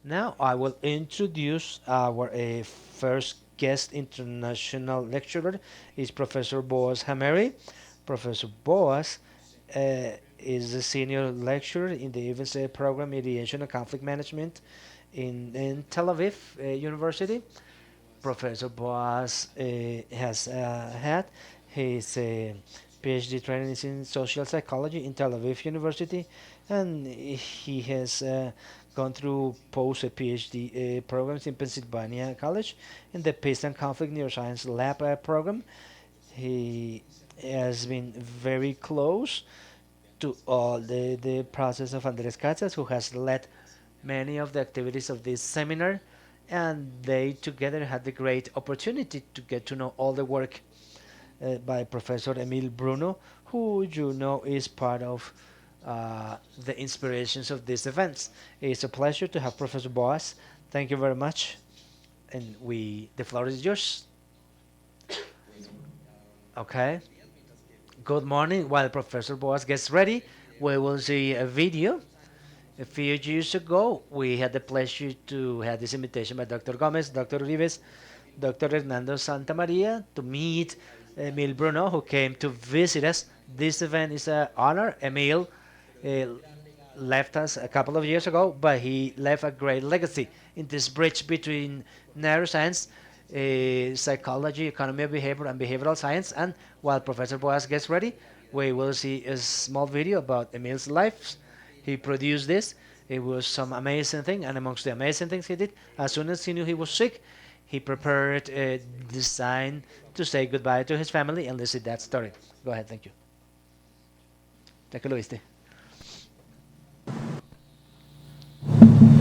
Now I will introduce our first guest international lecturer is Professor Boaz Hameiri. Professor Boaz is a senior lecturer in the Aviv program Mediation and Conflict Management in Tel Aviv University. Professor Boaz has had his PhD training in social psychology in Tel Aviv University, and he has gone through post PhD programs in Pennsylvania College in the Peace and Conflict Neuroscience Lab program. He has been very close to all the process of Andres Casas, who has led many of the activities of this seminar, and they together had the great opportunity to get to know all the work by Professor Emil Bruno, who you know is part of the inspirations of these events. It's a pleasure to have Professor Boaz. Thank you very much, and the floor is yours. Okay. Good morning. While Professor Boaz gets ready, we will see a video. A few years ago, we had the pleasure to have this invitation by Dr. Gomez, Dr. Uribe, Dr. Hernando Santamaria to meet Emil Bruno, who came to visit us. This event is an honor. Emil uh, left us a couple of years ago, but he left a great legacy in this bridge between neuroscience, psychology, economy of behavior, and behavioral science. And while Professor Boas gets ready, we will see a small video about Emil's life. He produced this. It was some amazing thing, and amongst the amazing things he did, as soon as he knew he was sick, he prepared a design to say goodbye to his family, and let's see that story. Go ahead, thank you. Ya que lo viste.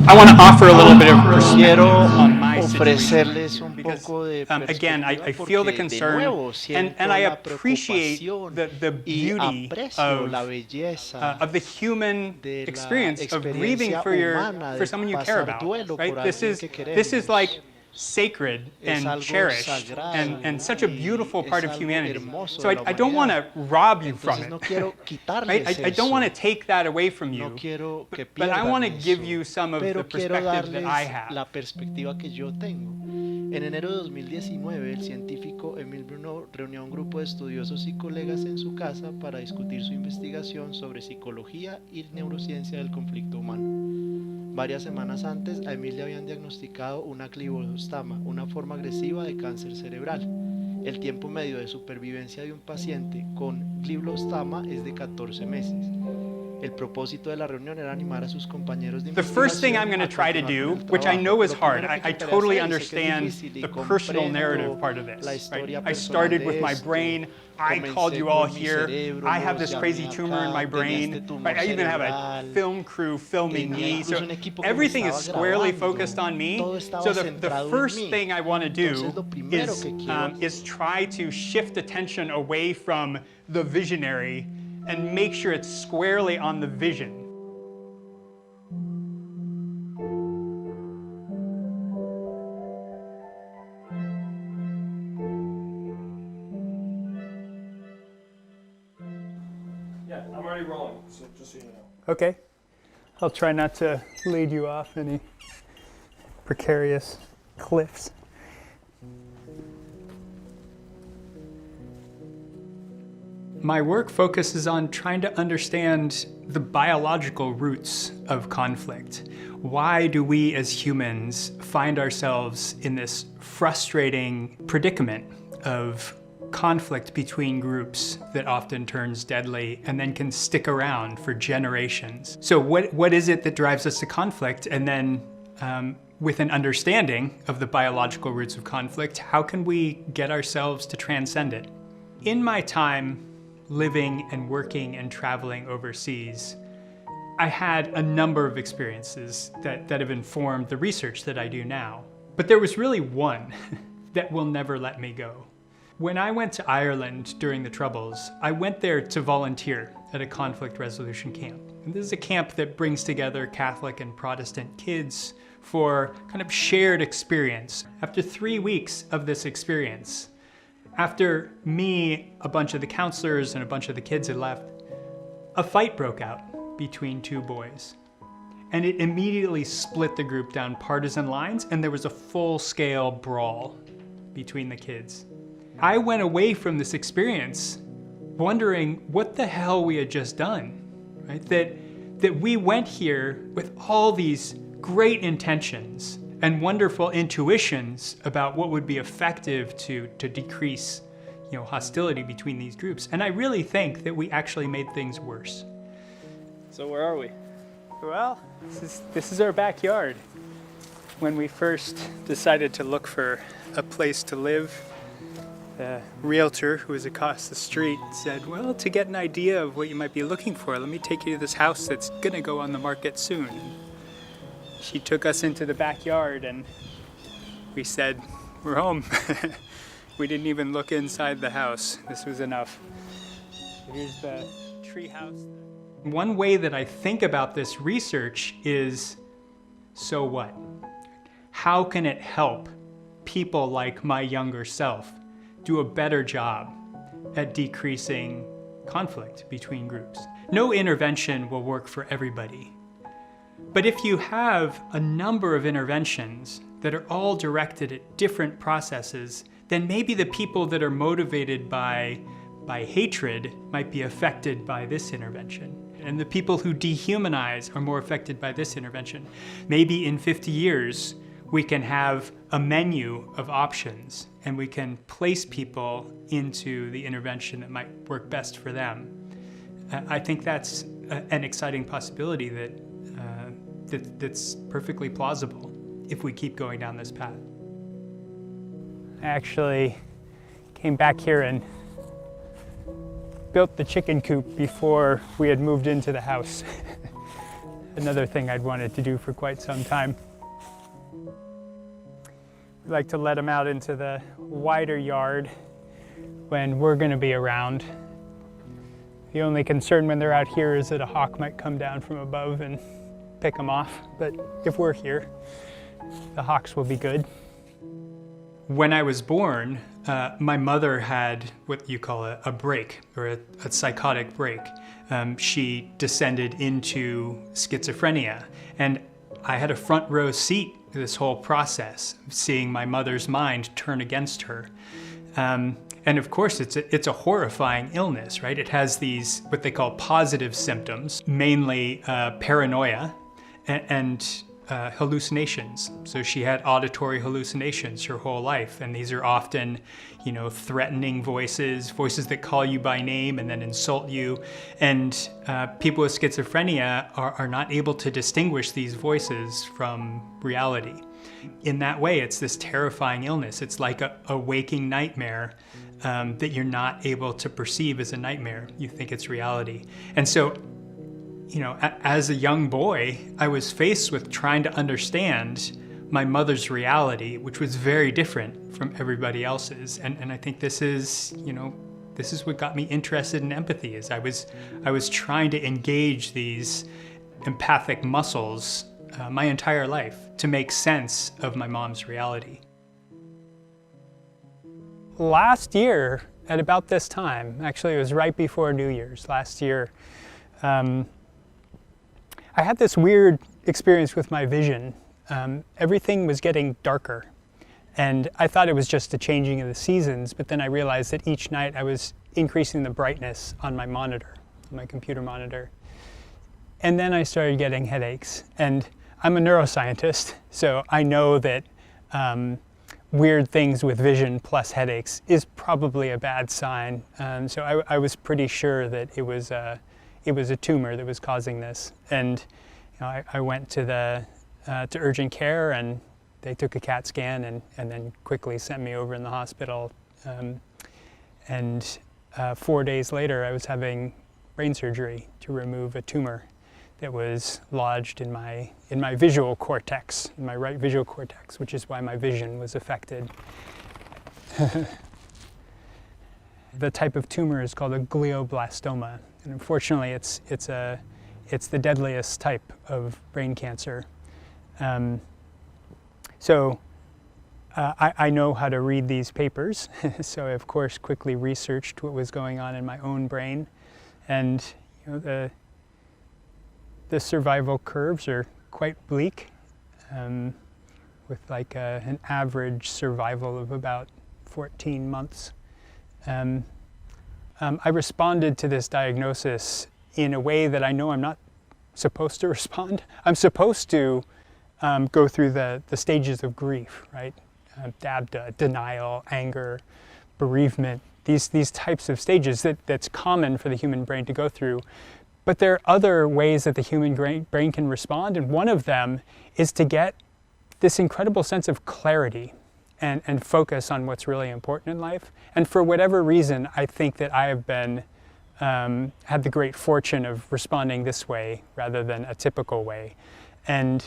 I want to offer a little bit of perspective Quiero on my ofrecerles situation un because, poco de again, I perspectiva feel the porque de concern nuevo and siento I la appreciate preocupación the y beauty aprecio la belleza of the human de la experience of grieving experiencia for humana for de someone you care pasar about. duelo Right? por This alguien is que this is like queremos. sacred Es and algo cherished sagrado and such a y beautiful part es of algo humanity. hermoso So de la I don't want humanidad. to rob you from Entonces it. no quiero Right? quitarles I don't want to eso, take that away from no you, quiero que but I want to pierdan give eso, you some of the pero quiero perspective that I darles have. la perspectiva que yo tengo. En enero de 2019, el científico Emil Bruno reunió a un grupo de estudiosos y colegas en su casa para discutir su investigación sobre psicología y neurociencia del conflicto humano. Varias semanas antes, a Emil le habían diagnosticado una clivostama, una forma agresiva de cáncer cerebral. El tiempo medio de supervivencia de un paciente con glioblastoma es de 14 meses. El propósito de la reunión era animar a sus compañeros de The first thing I'm investigación going to a try to continuar con do, el which I trabajo. know is Lo hard, primero que I intentaré totally hacer, y sé que es understand difícil, y the personal narrative comprendo part of la this. Right? historia I personal started with de my esto. brain. I called Comencé you all con mi here. cerebro, I have los this llamé crazy tumor in my acá, tenía este brain. tumor Right? I even have a cerebral, film crew filming tenía me. incluso So un equipo que me everything is estaba squarely grabando, focused on me. todo estaba So the centrado en first mí. thing I want to Entonces do lo primero que quiero is try to shift attention away from the visionary and make sure it's squarely on the vision. Yeah, I'm already rolling, so just so you know. Okay. I'll try not to lead you off any precarious cliffs. My work focuses on trying to understand the biological roots of conflict. Why do we as humans find ourselves in this frustrating predicament of conflict between groups that often turns deadly and then can stick around for generations? So what is it that drives us to conflict? And then with an understanding of the biological roots of conflict, how can we get ourselves to transcend it? In my time living and working and traveling overseas, I had a number of experiences that have informed the research that I do now. But there was really one that will never let me go. When I went to Ireland during the Troubles, I went there to volunteer at a conflict resolution camp. And this is a camp that brings together Catholic and Protestant kids for kind of shared experience. After 3 weeks of this experience, after me, a bunch of the counselors, and a bunch of the kids had left, a fight broke out between two boys. And it immediately split the group down partisan lines, and there was a full-scale brawl between the kids. I went away from this experience wondering what the hell we had just done, right? That we went here with all these great intentions and wonderful intuitions about what would be effective to decrease, hostility between these groups. And I really think that we actually made things worse. So where are we? Well, this is our backyard. When we first decided to look for a place to live, the realtor who was across the street said, well, to get an idea of what you might be looking for, let me take you to this house that's gonna go on the market soon. She took us into the backyard and we said, we're home. We didn't even look inside the house. This was enough. Here's the tree house. One way that I think about this research is, so what? How can it help people like my younger self do a better job at decreasing conflict between groups? No intervention will work for everybody. But if you have a number of interventions that are all directed at different processes, then maybe the people that are motivated by hatred might be affected by this intervention. And the people who dehumanize are more affected by this intervention. Maybe in 50 years, we can have a menu of options and we can place people into the intervention that might work best for them. I think that's an exciting possibility that's perfectly plausible if we keep going down this path. I actually came back here and built the chicken coop before we had moved into the house. Another thing I'd wanted to do for quite some time. We like to let them out into the wider yard when we're going to be around. The only concern when they're out here is that a hawk might come down from above and pick them off. But if we're here, the hawks will be good. When I was born, my mother had what you call a break, or a psychotic break. She descended into schizophrenia, and I had a front row seat to this whole process, seeing my mother's mind turn against her. And of course, it's a horrifying illness, right? It has these, what they call positive symptoms, mainly paranoia and hallucinations. So she had auditory hallucinations her whole life, and these are often, threatening voices that call you by name and then insult you. And people with schizophrenia are not able to distinguish these voices from reality. In that way, it's this terrifying illness. It's like a waking nightmare that you're not able to perceive as a nightmare. You think it's reality. And so, as a young boy, I was faced with trying to understand my mother's reality, which was very different from everybody else's. And I think this is what got me interested in empathy, is I was trying to engage these empathic muscles my entire life to make sense of my mom's reality. Last year, at about this time, actually it was right before New Year's last year, I had this weird experience with my vision. Everything was getting darker, and I thought it was just the changing of the seasons, but then I realized that each night I was increasing the brightness on my monitor, my computer monitor. And then I started getting headaches, and I'm a neuroscientist, so I know that weird things with vision plus headaches is probably a bad sign. So I was pretty sure that it was a tumor that was causing this. And I went to urgent care, and they took a CAT scan and then quickly sent me over in the hospital. 4 days later, I was having brain surgery to remove a tumor that was lodged in my visual cortex, in my right visual cortex, which is why my vision was affected. The type of tumor is called a glioblastoma, and unfortunately, it's the deadliest type of brain cancer. So I know how to read these papers, so I of course quickly researched what was going on in my own brain, and the survival curves are quite bleak, with like an average survival of about 14 months. I responded to this diagnosis in a way that I know I'm not supposed to respond. I'm supposed to go through the stages of grief, right? DABDA, denial, anger, bereavement, these types of stages that's common for the human brain to go through. But there are other ways that the human brain can respond, and one of them is to get this incredible sense of clarity and focus on what's really important in life. And for whatever reason, I think that I have been had the great fortune of responding this way rather than a typical way. And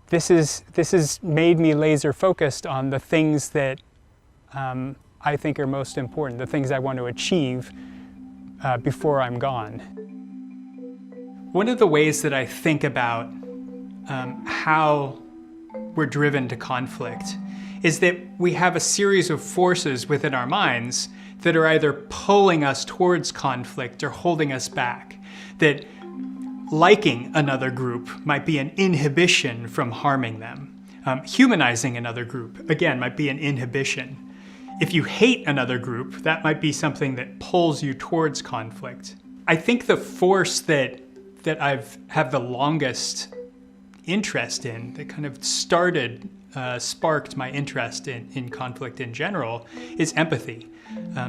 this has made me laser focused on the things that I think are most important, the things I want to achieve before I'm gone. One of the ways that I think about how we're driven to conflict is that we have a series of forces within our minds that are either pulling us towards conflict or holding us back. That liking another group might be an inhibition from harming them. Humanizing another group, again, might be an inhibition. If you hate another group, that might be something that pulls you towards conflict. I think the force that I've had the longest interest in, that kind of sparked my interest in conflict in general, is empathy.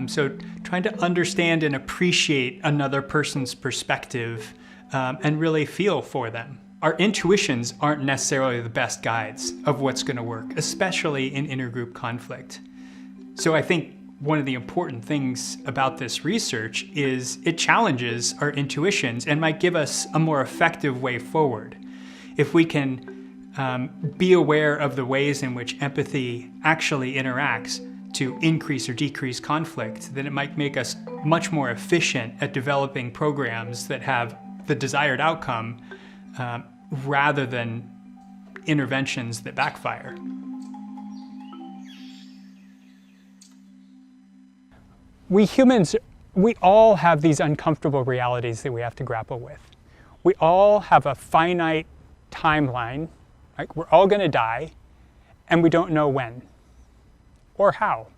So trying to understand and appreciate another person's perspective and really feel for them. Our intuitions aren't necessarily the best guides of what's going to work, especially in intergroup conflict. So I think one of the important things about this research is it challenges our intuitions and might give us a more effective way forward. If we can be aware of the ways in which empathy actually interacts to increase or decrease conflict, then it might make us much more efficient at developing programs that have the desired outcome rather than interventions that backfire. We humans, we all have these uncomfortable realities that we have to grapple with. We all have a finite timeline, right? We're all going to die, and we don't know when or how.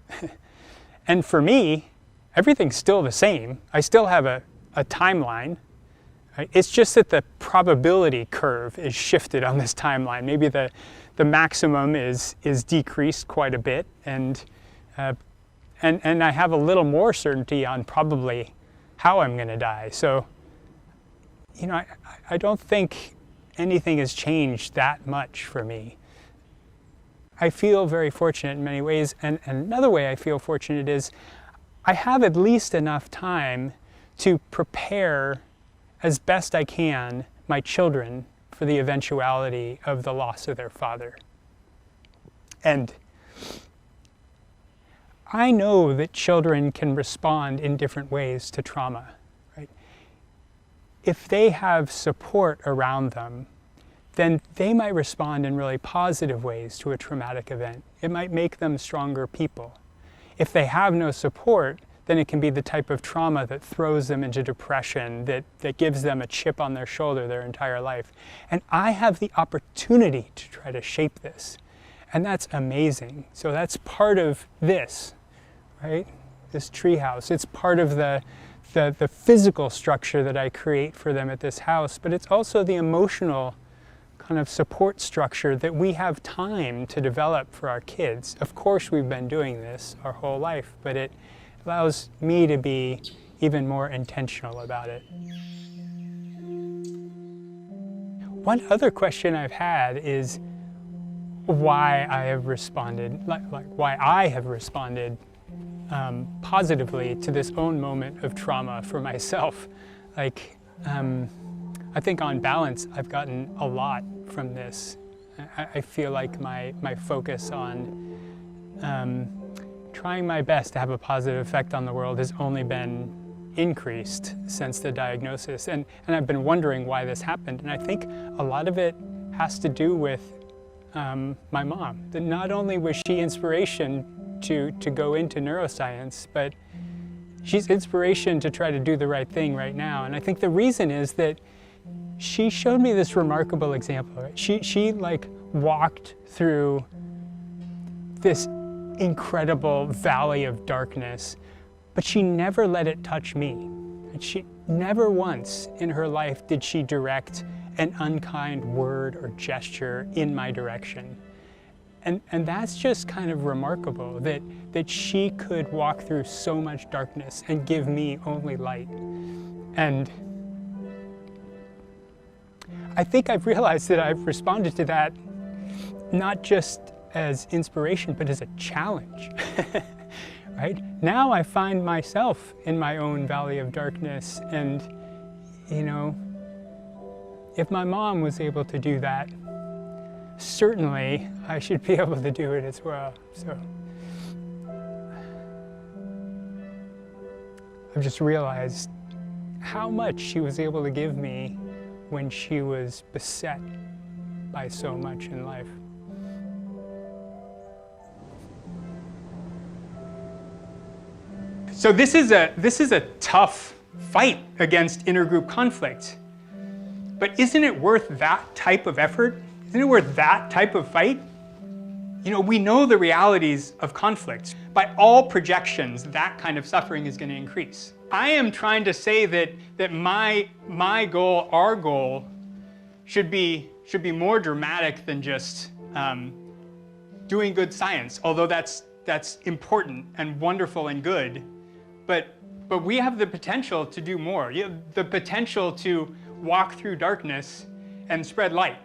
And for me, everything's still the same. I still have a timeline. Right? It's just that the probability curve is shifted on this timeline. Maybe the maximum is decreased quite a bit, and I have a little more certainty on probably how I'm going to die. So, you know, I don't think anything has changed that much for me. I feel very fortunate in many ways, and another way I feel fortunate is I have at least enough time to prepare as best I can my children for the eventuality of the loss of their father. And I know that children can respond in different ways to trauma, right? If they have support around them, then they might respond in really positive ways to a traumatic event. It might make them stronger people. If they have no support, then it can be the type of trauma that throws them into depression, that gives them a chip on their shoulder their entire life. And I have the opportunity to try to shape this. And that's amazing. So that's part of this, right? This treehouse. It's part of the physical structure that I create for them at this house, but it's also the emotional kind of support structure that we have time to develop for our kids. Of course, we've been doing this our whole life, but it allows me to be even more intentional about it. One other question I've had is why I have responded, like why I have responded positively to this own moment of trauma for myself. I think on balance, I've gotten a lot from this. I feel like my focus on trying my best to have a positive effect on the world has only been increased since the diagnosis. And I've been wondering why this happened. And I think a lot of it has to do with my mom. That not only was she inspiration to go into neuroscience, but she's inspiration to try to do the right thing right now. And I think the reason is that she showed me this remarkable example. She like walked through this incredible valley of darkness, but she never let it touch me. And she never once in her life did she direct an unkind word or gesture in my direction. And that's just kind of remarkable, that she could walk through so much darkness and give me only light. And I think I've realized that I've responded to that not just as inspiration, but as a challenge, right? Now I find myself in my own valley of darkness, and, you know, if my mom was able to do that, certainly I should be able to do it as well. So I've just realized how much she was able to give me when she was beset by so much in life. So this is a tough fight against intergroup conflict. But isn't it worth that type of effort? Isn't it worth that type of fight? You know, we know the realities of conflict. By all projections, that kind of suffering is going to increase. I am trying to say that my goal, our goal, should be more dramatic than just doing good science, although that's important and wonderful and good. But we have the potential to do more. You have the potential to walk through darkness and spread light.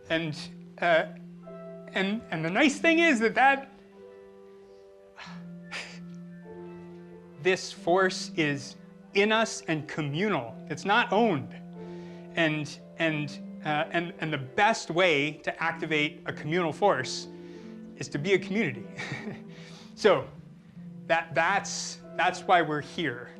And the nice thing is that this force is in us and communal. It's not owned. And the best way to activate a communal force is to be a community. So that's why we're here.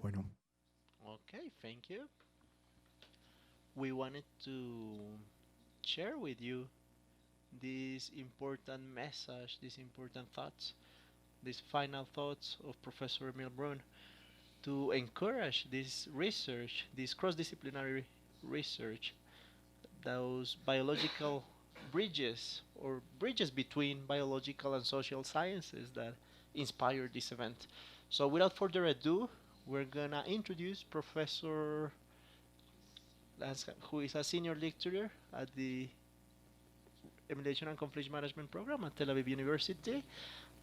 Bueno, Okay, thank you. We wanted to share with you this important message, these important thoughts, these final thoughts of Professor Emil Brun to encourage this research, this cross-disciplinary research, those biological bridges or bridges between biological and social sciences that inspired this event. So without further ado, we're gonna introduce Professor who is a senior lecturer at the Mediation and Conflict Management program at Tel Aviv University.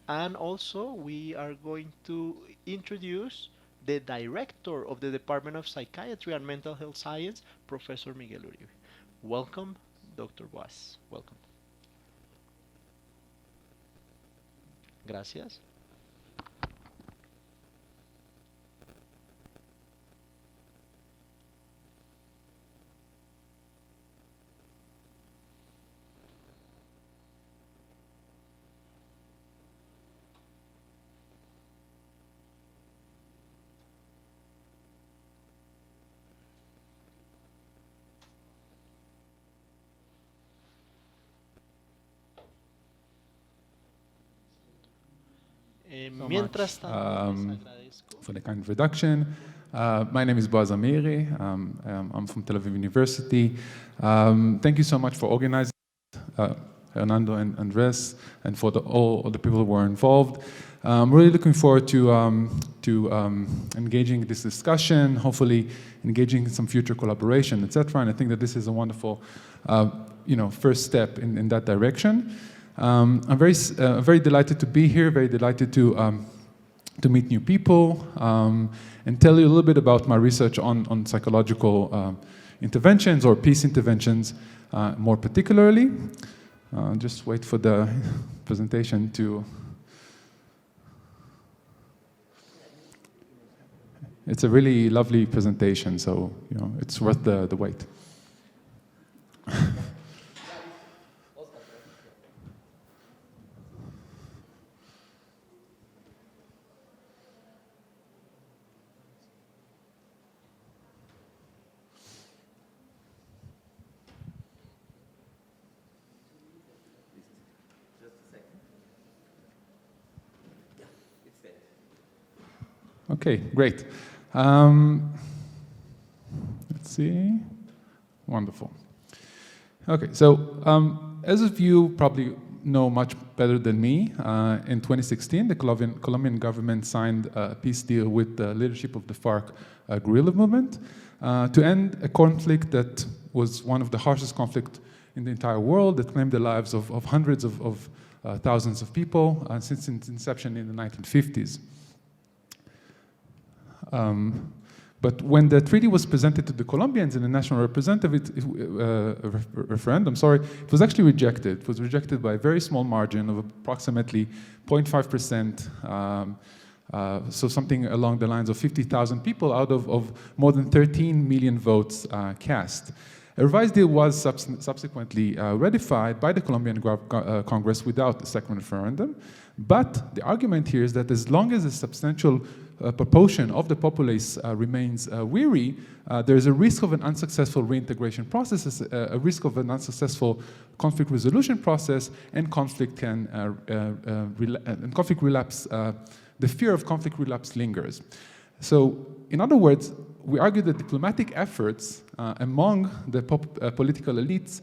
And also we are going to introduce the director of the Department of Psychiatry and Mental Health Science, Professor Miguel Uribe. Welcome, Dr. Boaz. Welcome. Gracias. Mientras tanto, les agradezco. for the kind introduction. My name is Boaz Hameiri. I'm from Tel Aviv University. Thank you so much for organizing, Hernando and Andres, and for all the people who were involved. I'm really looking forward to engaging this discussion, hopefully engaging in some future collaboration, etc. And I think that this is a wonderful, first step in that direction. I'm very delighted to be here. Very delighted to meet new people and tell you a little bit about my research on psychological, interventions or peace interventions more particularly. Just wait for the presentation to... It's a really lovely presentation, so it's worth the wait. Okay, great. Let's see. Wonderful. Okay, so as of you probably know much better than me, in 2016, the Colombian government signed a peace deal with the leadership of the FARC guerrilla movement to end a conflict that was one of the harshest conflicts in the entire world, that claimed the lives of hundreds of thousands of people since its inception in the 1950s. But when the treaty was presented to the Colombians in the national referendum, it was actually rejected. It was rejected by a very small margin of approximately 0.5%, so something along the lines of 50,000 people out of more than 13 million votes cast. A revised deal was subsequently ratified by the Colombian Congress without a second referendum, but the argument here is that as long as a substantial proportion of the populace remains weary, there is a risk of an unsuccessful reintegration process, a risk of an unsuccessful conflict resolution process, and conflict can conflict relapse. The fear of conflict relapse lingers. So, in other words, we argue that diplomatic efforts among the political elites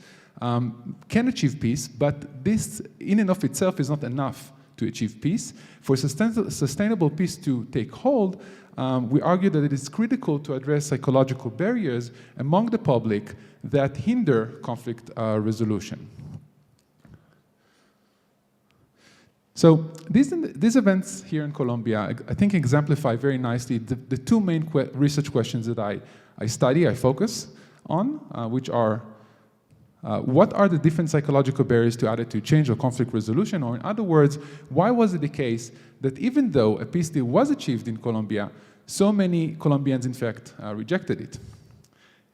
can achieve peace, but this in and of itself is not enough to achieve peace. For sustainable peace to take hold, we argue that it is critical to address psychological barriers among the public that hinder conflict resolution. So these events here in Colombia, I think, exemplify very nicely the two main research questions that I study, I focus on, which are what are the different psychological barriers to attitude change or conflict resolution? Or in other words, why was it the case that even though a peace deal was achieved in Colombia, so many Colombians, in fact, rejected it?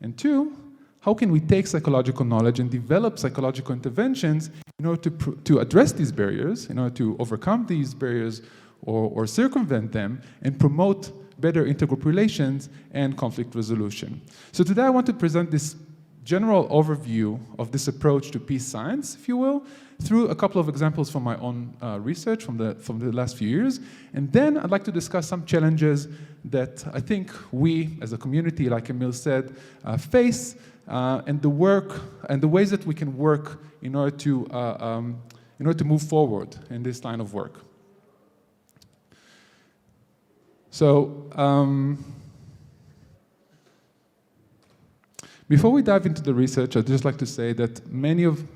And two, how can we take psychological knowledge and develop psychological interventions in order to address these barriers, in order to overcome these barriers or circumvent them, and promote better intergroup relations and conflict resolution? So today I want to present this general overview of this approach to peace science, if you will, through a couple of examples from my own research from the last few years. And then I'd like to discuss some challenges that I think we, as a community, like Emil said, face, and the work and the ways that we can work in order to move forward in this line of work. So, before we dive into the research, I'd just like to say that many of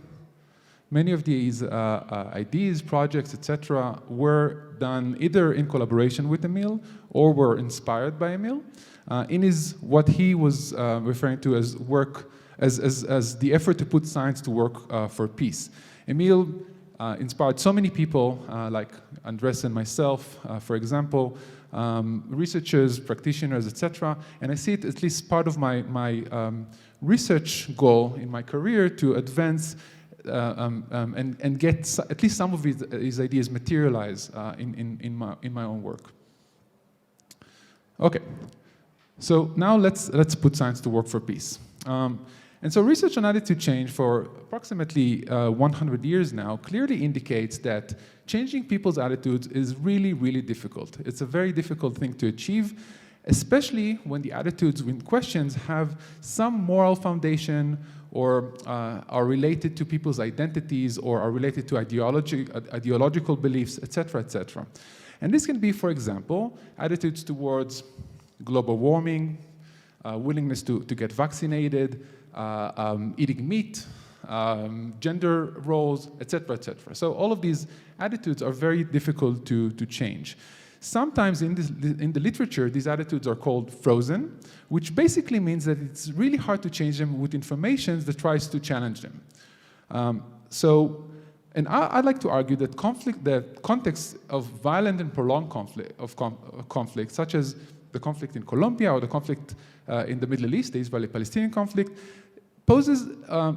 these ideas, projects, etc., were done either in collaboration with Emil or were inspired by Emil in what he was referring to as work, as the effort to put science to work for peace. Emil inspired so many people, like Andres and myself, for example, researchers, practitioners, etc. And I see it at least part of my research goal in my career to advance and get at least some of his ideas materialize in my own work. Okay, so now let's put science to work for peace. And so research on attitude change for approximately 100 years now clearly indicates that changing people's attitudes is really, really difficult. It's a very difficult thing to achieve, especially when the attitudes in questions have some moral foundation or are related to people's identities or are related to ideological beliefs, etc., etc. And this can be, for example, attitudes towards global warming, willingness to get vaccinated, eating meat, gender roles, etc., etc. So all of these attitudes are very difficult to change. Sometimes in the literature, these attitudes are called frozen, which basically means that it's really hard to change them with information that tries to challenge them. And I'd like to argue that the context of violent and prolonged conflict, such as the conflict in Colombia or the conflict in the Middle East, the Israeli-Palestinian conflict, poses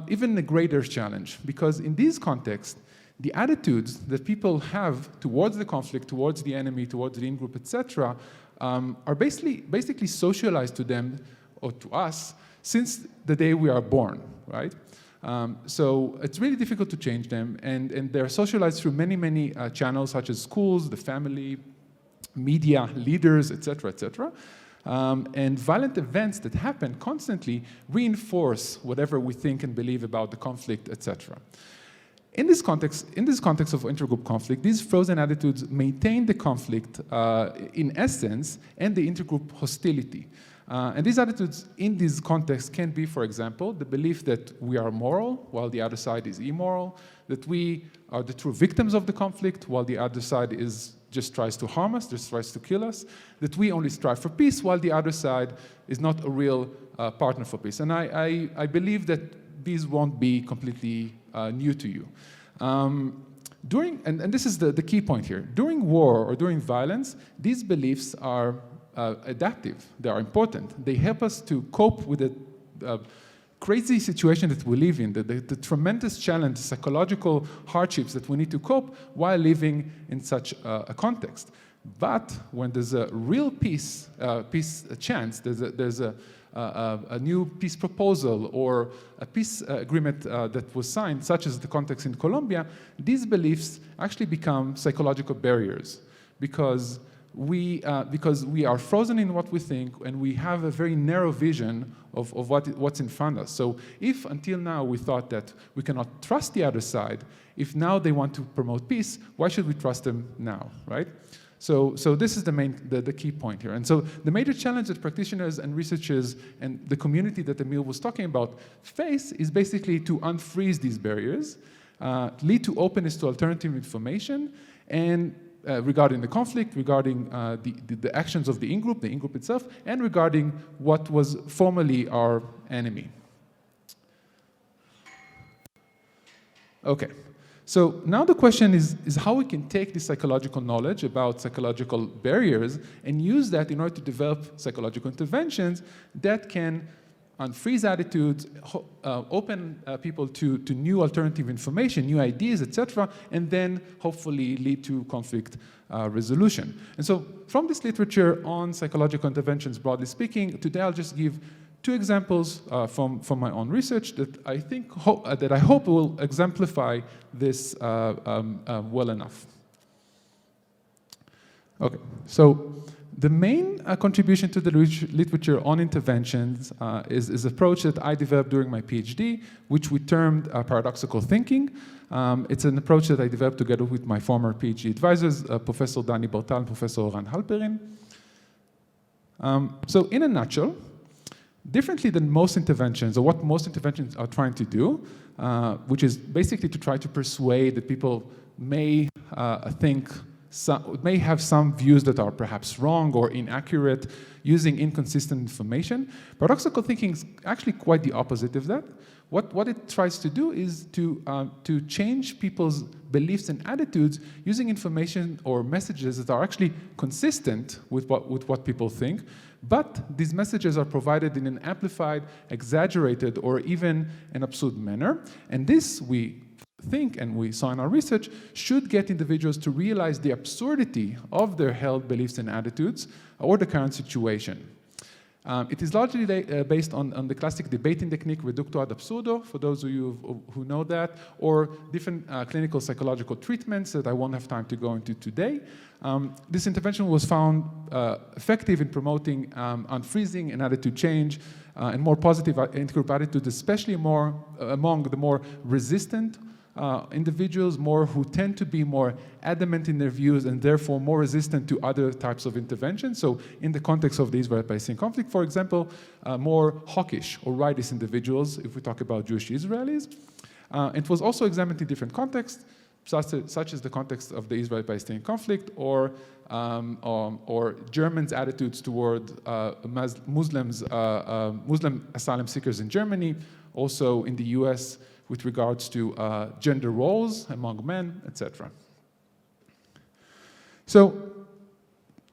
even a greater challenge, because in these contexts, the attitudes that people have towards the conflict, towards the enemy, towards the in-group, etc., are basically socialized to them or to us since the day we are born, right? So it's really difficult to change them, and they're socialized through many channels, such as schools, the family, media, leaders, etc., etc. And violent events that happen constantly reinforce whatever we think and believe about the conflict, etc. In this context of intergroup conflict, these frozen attitudes maintain the conflict in essence and the intergroup hostility. And these attitudes in this context can be, for example, the belief that we are moral while the other side is immoral, that we are the true victims of the conflict while the other side just tries to harm us, just tries to kill us, that we only strive for peace while the other side is not a real partner for peace. And I believe that these won't be completely new to you. And this is the key point here. During war or during violence, these beliefs are adaptive. They are important. They help us to cope with the crazy situation that we live in, the tremendous challenge, psychological hardships that we need to cope while living in such a context. But when there's a real peace chance, there's a new peace proposal or a peace agreement that was signed, such as the context in Colombia, these beliefs actually become psychological barriers because we are frozen in what we think, and we have a very narrow vision of what's in front of us. So if until now we thought that we cannot trust the other side, if now they want to promote peace, why should we trust them now, right? So this is the key point here. And so the major challenge that practitioners and researchers and the community that Emil was talking about face is basically to unfreeze these barriers, lead to openness to alternative information, and regarding the conflict, regarding the actions of the in-group itself, and regarding what was formerly our enemy. Okay. So now the question is how we can take this psychological knowledge about psychological barriers and use that in order to develop psychological interventions that can unfreeze attitudes, open people to new alternative information, new ideas, etc., and then hopefully lead to conflict resolution. And so from this literature on psychological interventions, broadly speaking, today I'll just give two examples from my own research that I hope will exemplify this well enough. Okay, so the main contribution to the literature on interventions is an approach that I developed during my PhD, which we termed paradoxical thinking. It's an approach that I developed together with my former PhD advisors, Professor Dani Bartal and Professor Ran Halperin. So in a nutshell, differently than most interventions, or what most interventions are trying to do, which is basically to try to persuade that people may may have some views that are perhaps wrong or inaccurate, using inconsistent information. Paradoxical thinking is actually quite the opposite of that. What it tries to do is to change people's beliefs and attitudes using information or messages that are actually consistent with what people think, but these messages are provided in an amplified, exaggerated, or even an absurd manner. And this, we think, and we saw in our research, should get individuals to realize the absurdity of their held beliefs and attitudes or the current situation. It is largely based on the classic debating technique, reducto ad absurdo, for those of you who know that, or different clinical psychological treatments that I won't have time to go into today. This intervention was found effective in promoting unfreezing and attitude change and more positive intergroup attitudes, especially among the more resistant individuals, who tend to be more adamant in their views and therefore more resistant to other types of interventions. So in the context of the Israeli-Palestinian conflict, for example, more hawkish or rightist individuals, if we talk about Jewish Israelis. It was also examined in different contexts, such as the context of the Israeli-Palestinian conflict, or Germans' attitudes toward Muslim asylum seekers in Germany, also in the US with regards to gender roles among men, etc. So,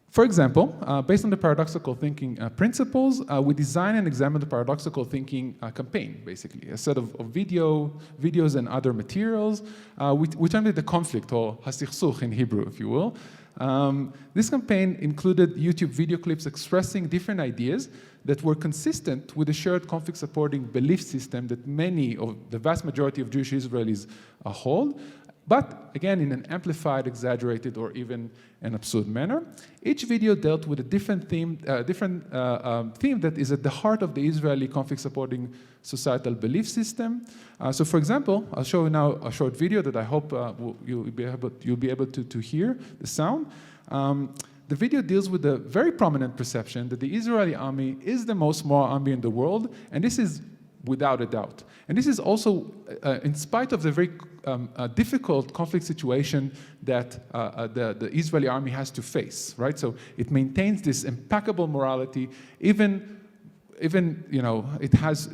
for example, based on the paradoxical thinking principles, we design and examine the paradoxical thinking campaign, basically, a set of videos and other materials. We termed it the conflict, or hasichsuch in Hebrew, if you will. This campaign included YouTube video clips expressing different ideas that were consistent with the shared conflict-supporting belief system that the vast majority of Jewish Israelis hold, but again, in an amplified, exaggerated, or even an absurd manner. Each video dealt with a different theme that is at the heart of the Israeli conflict-supporting societal belief system. So, for example, I'll show you now a short video that I hope you'll be able to hear the sound. The video deals with the very prominent perception that the Israeli army is the most moral army in the world, and this is without a doubt. And this is also in spite of the very difficult conflict situation that the Israeli army has to face, right? So it maintains this impeccable morality, even though it has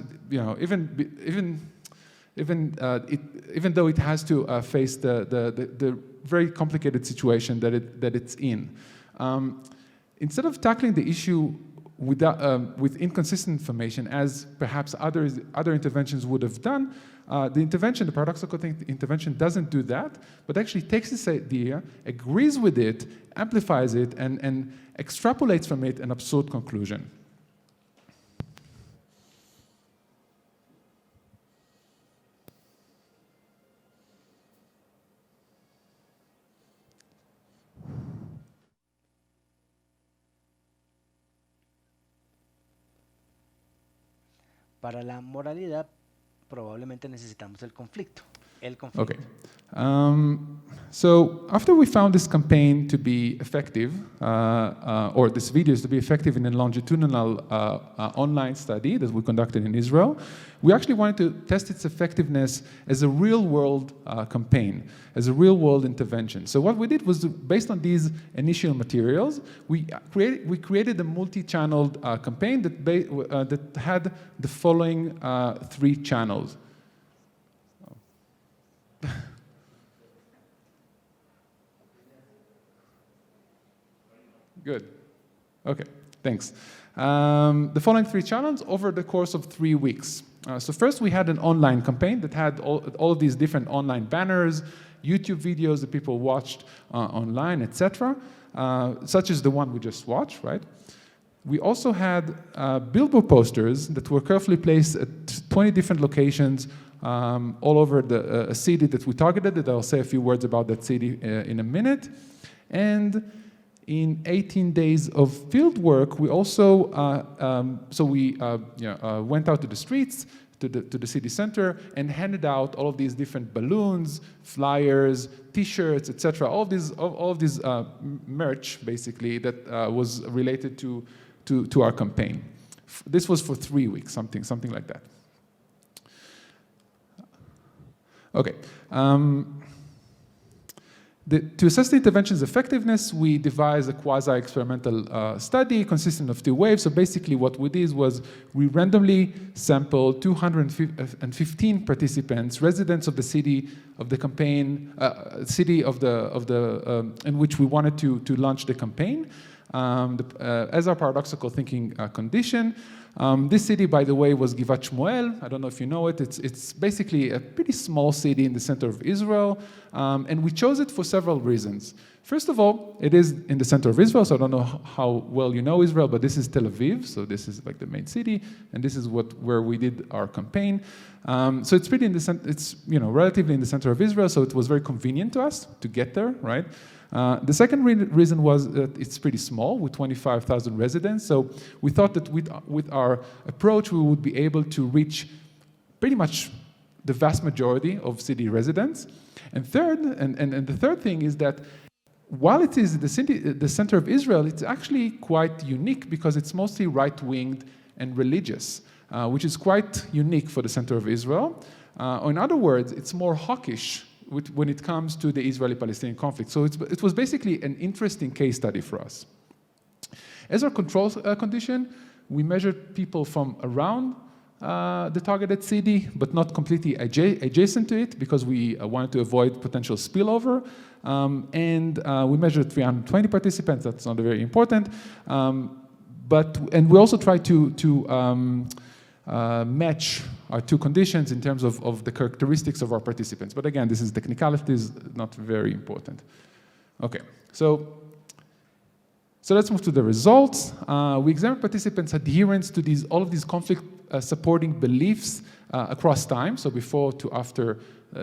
to face the very complicated situation that it's in. Instead of tackling the issue with inconsistent information, as perhaps other interventions would have done, the paradoxical intervention doesn't do that, but actually takes this idea, agrees with it, amplifies it, and extrapolates from it an absurd conclusion. Para la moralidad, probablemente necesitamos el conflicto. Okay. So after we found this campaign to be effective, or this videos to be effective in a longitudinal online study that we conducted in Israel, we actually wanted to test its effectiveness as a real-world campaign, as a real-world intervention. So what we did was, based on these initial materials, we created a multi-channeled campaign that had the following 3 channels. Good. Okay, thanks. The following 3 channels over the course of 3 weeks. So first we had an online campaign that had all of these different online banners, YouTube videos that people watched online, etc., such as the one we just watched, right? We also had billboard posters that were carefully placed at 20 different locations all over a city that we targeted, that I'll say a few words about that city in a minute. And in 18 days of field work, we also went out to the streets, to the city center, and handed out all of these different balloons, flyers, T-shirts, etc. All of these merch, basically, that was related to our campaign. This was for 3 weeks, something like that. Okay. To assess the intervention's effectiveness, we devised a quasi-experimental study consisting of 2 waves. So basically what we did was we randomly sampled 215 participants, residents of the city of the campaign, in which we wanted to launch the campaign. As our paradoxical thinking condition. This city, by the way, was Givat Shmuel. I don't know if you know it. It's basically a pretty small city in the center of Israel, and we chose it for several reasons. First of all, it is in the center of Israel, so I don't know how well you know Israel, but this is Tel Aviv, so this is like the main city, and this is where we did our campaign. So it's pretty it's relatively in the center of Israel, so it was very convenient to us to get there, right? The second reason was that it's pretty small, with 25,000 residents. So we thought that with our approach, we would be able to reach pretty much the vast majority of city residents. And third, and the third thing is that while it is the center of Israel, it's actually quite unique because it's mostly right-winged and religious, which is quite unique for the center of Israel. Or in other words, it's more hawkish when it comes to the Israeli-Palestinian conflict. So it was basically an interesting case study for us. As our control condition, we measured people from around the targeted city, but not completely adjacent to it, because we wanted to avoid potential spillover. And we measured 320 participants. That's not very important. And we also tried to match our two conditions in terms of the characteristics of our participants. But again, this is technicalities, not very important. Okay, so let's move to the results. We examined participants' adherence to all of these conflict supporting beliefs across time, so before to after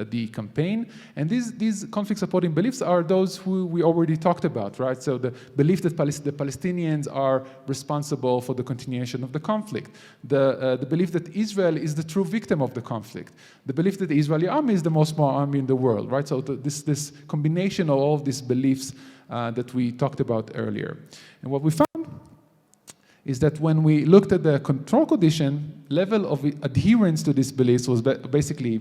the campaign. And these conflict supporting beliefs are those who we already talked about, right? So the belief that the Palestinians are responsible for the continuation of the conflict, the belief that Israel is the true victim of the conflict, the belief that the Israeli army is the most powerful army in the world, right? So this combination of all of these beliefs that we talked about earlier. And what we found is that when we looked at the control condition, level of adherence to these beliefs was basically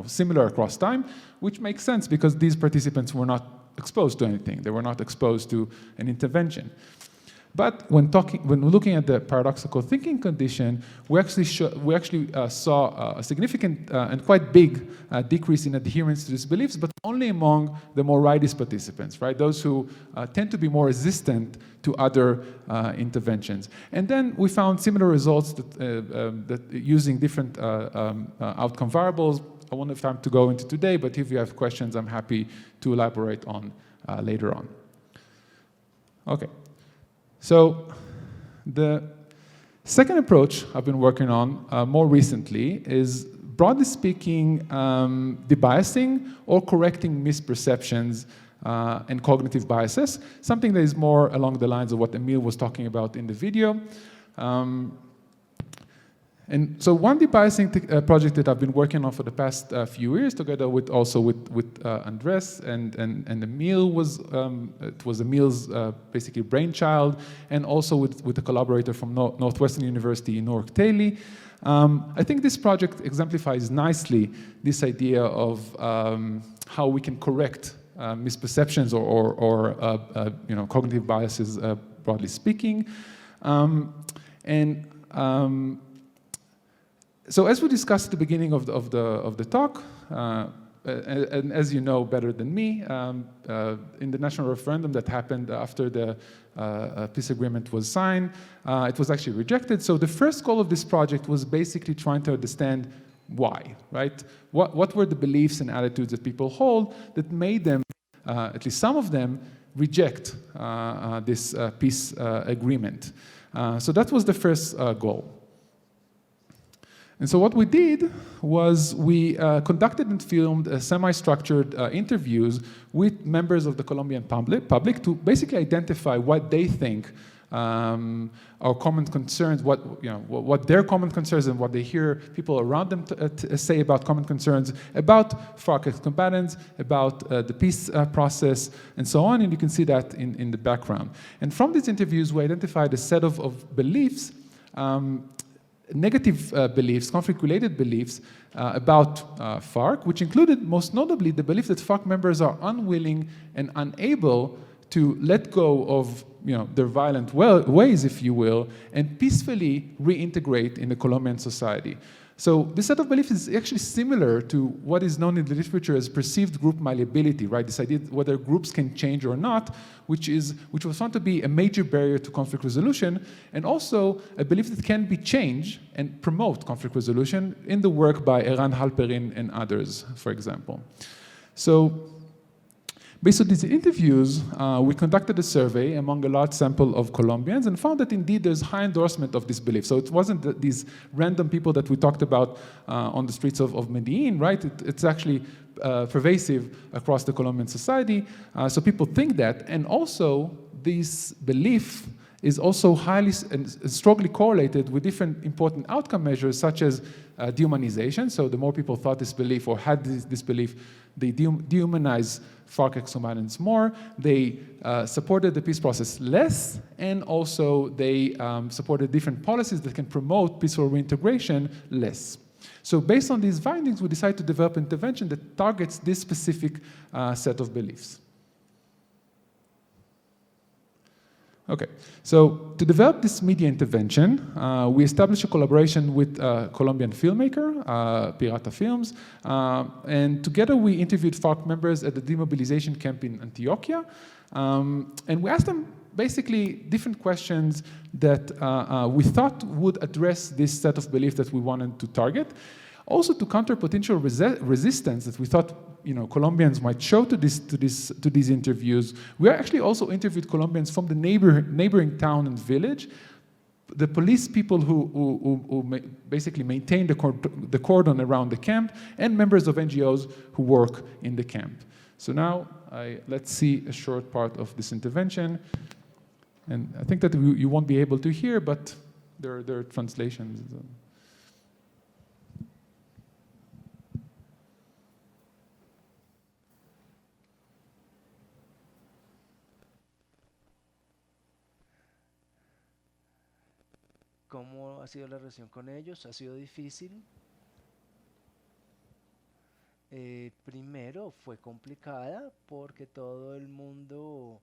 similar across time, which makes sense because these participants were not exposed to anything. They were not exposed to an intervention. But when looking at the paradoxical thinking condition, we actually saw a significant and quite big decrease in adherence to these beliefs, but only among the more rightist participants, right? Those who tend to be more resistant to other interventions. And then we found similar results that using different outcome variables. I won't have time to go into today, but if you have questions, I'm happy to elaborate on later on. Okay. So the second approach I've been working on more recently is, broadly speaking, debiasing or correcting misperceptions and cognitive biases, something that is more along the lines of what Emil was talking about in the video. And so one debiasing project that I've been working on for the past few years, together with Andres and Emil, it was Emil's basically brainchild, and also with a collaborator from Northwestern University in Newark Taylor. I think this project exemplifies nicely this idea of how we can correct misperceptions or cognitive biases, broadly speaking, So as we discussed at the beginning of the talk, and as you know better than me, in the national referendum that happened after the peace agreement was signed, it was actually rejected. So the first goal of this project was basically trying to understand why, right? What were the beliefs and attitudes that people hold that made them, at least some of them, reject this peace agreement? So that was the first goal. And so what we did was we conducted and filmed semi-structured interviews with members of the Colombian public to basically identify what they think our common concerns, what their common concerns and what they hear people around them say about common concerns, about FARC ex-combatants, about the peace process, and so on. And you can see that in the background. And from these interviews, we identified a set of beliefs, negative beliefs, conflict-related beliefs about FARC, which included, most notably, the belief that FARC members are unwilling and unable to let go of their violent ways, if you will, and peacefully reintegrate in the Colombian society. So this set of beliefs is actually similar to what is known in the literature as perceived group malleability, right? This idea whether groups can change or not, which was found to be a major barrier to conflict resolution, and also a belief that can be changed and promote conflict resolution in the work by Eran Halperin and others, for example. So based on these interviews, we conducted a survey among a large sample of Colombians and found that indeed there's high endorsement of this belief. So it wasn't these random people that we talked about on the streets of Medellin, right? It's actually pervasive across the Colombian society. So people think that. And also, this belief is also highly and strongly correlated with different important outcome measures, such as dehumanization. So the more people thought this belief or had this belief, they dehumanize FARC ex-combatants more, they supported the peace process less, and also they supported different policies that can promote peaceful reintegration less. So based on these findings, we decided to develop an intervention that targets this specific set of beliefs. Okay, so to develop this media intervention, we established a collaboration with Colombian filmmaker, Pirata Films, and together we interviewed FARC members at the demobilization camp in Antioquia, and we asked them basically different questions that we thought would address this set of beliefs that we wanted to target. Also to counter potential resistance that we thought Colombians might show to these interviews. We actually also interviewed Colombians from the neighboring town and village, the police people who basically maintain the cordon around the camp, and members of NGOs who work in the camp. So now let's see a short part of this intervention. And I think that you won't be able to hear, but there are translations. ¿Cómo ha sido la relación con ellos? ¿Ha sido difícil? Primero fue complicada porque todo el mundo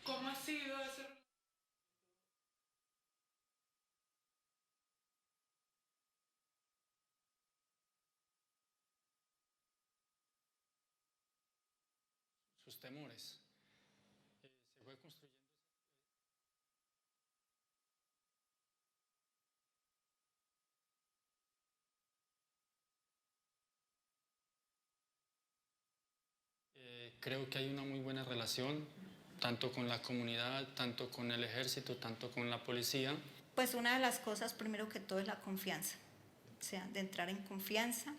¿Cómo ha sido ese? Sus temores. Se fue construyendo. Creo que hay una muy buena relación, tanto con la comunidad, tanto con el ejército, tanto con la policía. Pues una de las cosas, primero que todo, es la confianza, o sea, de entrar en confianza,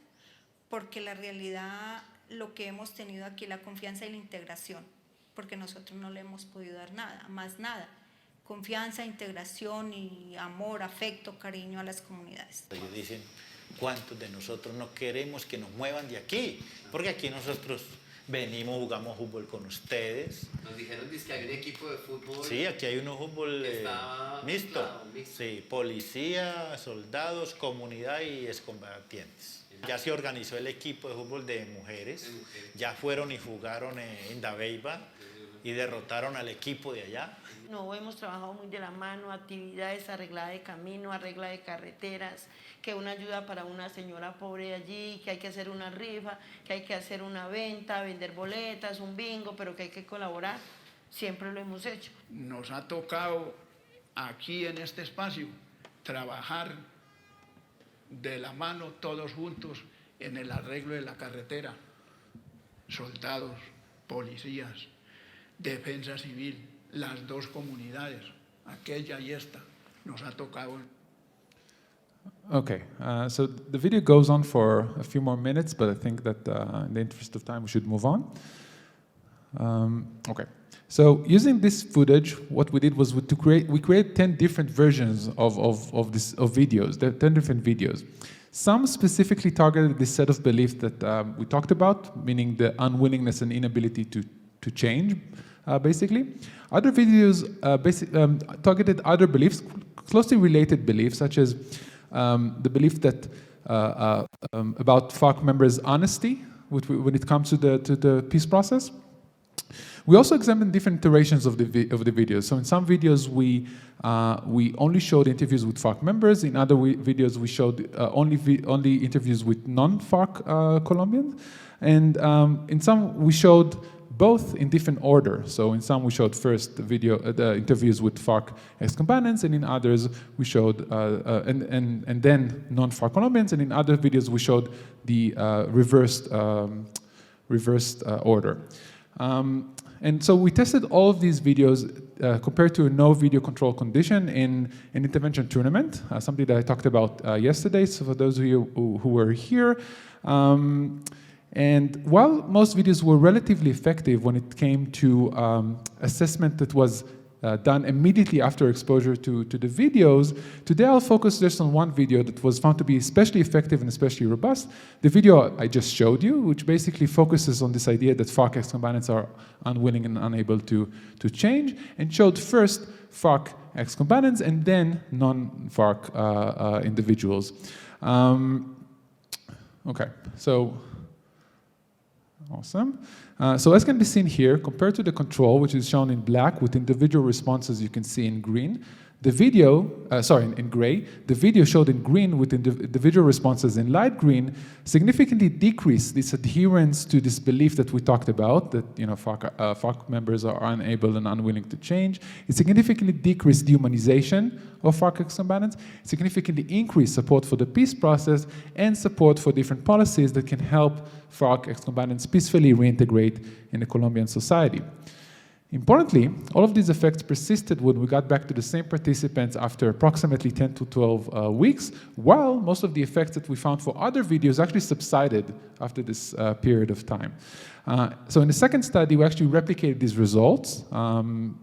porque la realidad, lo que hemos tenido aquí, la confianza y la integración, porque nosotros no le hemos podido dar nada, más nada. Confianza, integración y amor, afecto, cariño a las comunidades. Ellos dicen, ¿cuántos de nosotros no queremos que nos muevan de aquí? Porque aquí nosotros venimos, jugamos fútbol con ustedes. Nos dijeron que hay un equipo de fútbol. Sí, aquí hay un fútbol mixto. Claro, mixto. Sí, policía, soldados, comunidad y excombatientes. Ya se organizó el equipo de fútbol de mujeres. Ya fueron y jugaron en Dabeiba y derrotaron al equipo de allá. No, hemos trabajado muy de la mano, actividades, arreglada de camino, arregla de carreteras, que una ayuda para una señora pobre allí, que hay que hacer una rifa, que hay que hacer una venta, vender boletas, un bingo, pero que hay que colaborar. Siempre lo hemos hecho. Nos ha tocado aquí en este espacio trabajar de la mano todos juntos en el arreglo de la carretera. Soldados, policías, defensa civil, las dos comunidades, aquella y esta, nos ha tocado. Okay, so the video goes on for a few more minutes, but I think that in the interest of time, we should move on. Okay, so using this footage, what we did was we created 10 different versions of videos, 10 different videos. Some specifically targeted this set of beliefs that we talked about, meaning the unwillingness and inability to change, basically. Other videos targeted other beliefs, closely related beliefs, such as the belief that about FARC members' honesty when it comes to the peace process. We also examined different iterations of the videos. So in some videos we only showed interviews with FARC members. In other videos we showed only interviews with non-FARC Colombians, and in some we showed both in different order. So in some we showed first the interviews with FARC ex-combatants, and in others we showed and then non-FARC Colombians, and in other videos we showed the reversed order. And so we tested all of these videos compared to a no video control condition in an intervention tournament, something that I talked about yesterday, so for those of you who were here. And while most videos were relatively effective when it came to assessment that was done immediately after exposure to the videos, today I'll focus just on one video that was found to be especially effective and especially robust. The video I just showed you, which basically focuses on this idea that FARC ex-combatants are unwilling and unable to change, and showed first FARC ex-combatants and then non-FARC individuals. Okay, so awesome. So as can be seen here, compared to the control, which is shown in black with individual responses you can see in green, the video, in gray, the video showed in green with individual responses in light green significantly decreased this adherence to this belief that we talked about, that FARC members are unable and unwilling to change. It significantly decreased dehumanization of FARC ex-combatants, significantly increased support for the peace process, and support for different policies that can help FARC ex-combatants peacefully reintegrate in the Colombian society. Importantly, all of these effects persisted when we got back to the same participants after approximately 10 to 12 weeks, while most of the effects that we found for other videos actually subsided after this period of time. So in the second study, we actually replicated these results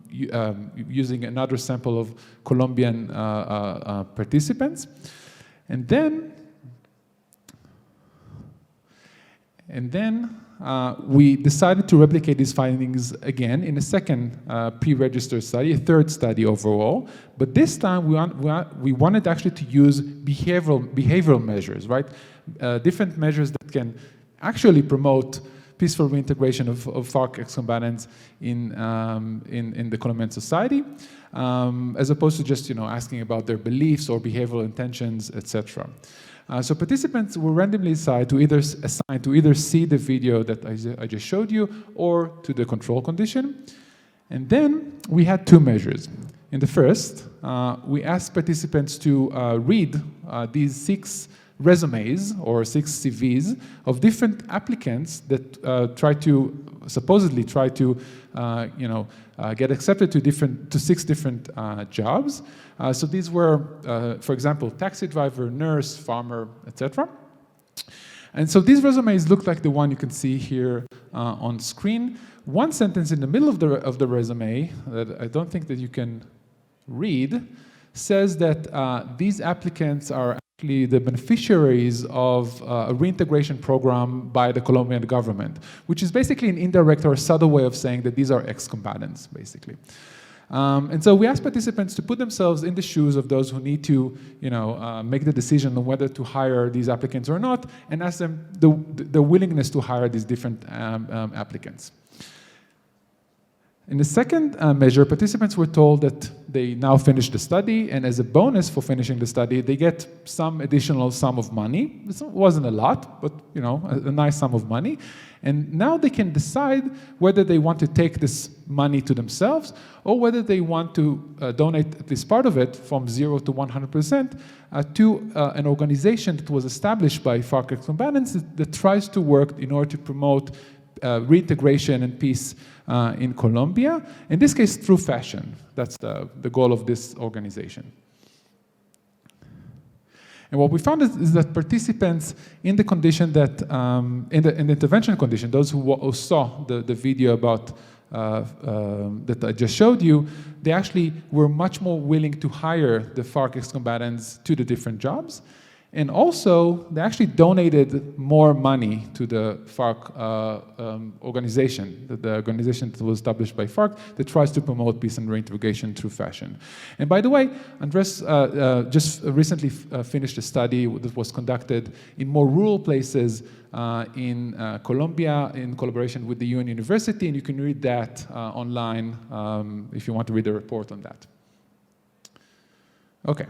using another sample of Colombian participants. And then we decided to replicate these findings again in a second pre-registered study, a third study overall. But this time we wanted actually to use behavioral measures, right? Different measures that can actually promote peaceful reintegration of FARC ex-combatants in the Colombian society, as opposed to just asking about their beliefs or behavioral intentions, etc. So participants were randomly assigned to either see the video that I just showed you or to the control condition. And then we had two measures. In the first, we asked participants to read these 6 resumes or 6 CVs of different applicants that supposedly try to get accepted to 6 different jobs. So these were, for example, taxi driver, nurse, farmer, etc. And so these resumes look like the one you can see here on screen. One sentence in the middle of the resume that I don't think that you can read says that these applicants are actually the beneficiaries of a reintegration program by the Colombian government, which is basically an indirect or subtle way of saying that these are ex-combatants, basically. And so we asked participants to put themselves in the shoes of those who need to, make the decision on whether to hire these applicants or not, and ask them the willingness to hire these different applicants. In the second measure, participants were told that they now finished the study, and as a bonus for finishing the study, they get some additional sum of money. It wasn't a lot, but a nice sum of money. And now they can decide whether they want to take this money to themselves or whether they want to donate at least part of it from 0 to 100% to an organization that was established by FARC ex-combatants that tries to work in order to promote reintegration and peace in Colombia, in this case through fashion. That's the goal of this organization. And what we found is that participants in the condition that, in the intervention condition, those who saw the video about that I just showed you, they actually were much more willing to hire the FARC ex-combatants to the different jobs. And also, they actually donated more money to the FARC organization, the organization that was established by FARC that tries to promote peace and reintegration through fashion. And by the way, Andres just recently finished a study that was conducted in more rural places in Colombia in collaboration with the UN University, and you can read that online if you want to read the report on that. Okay,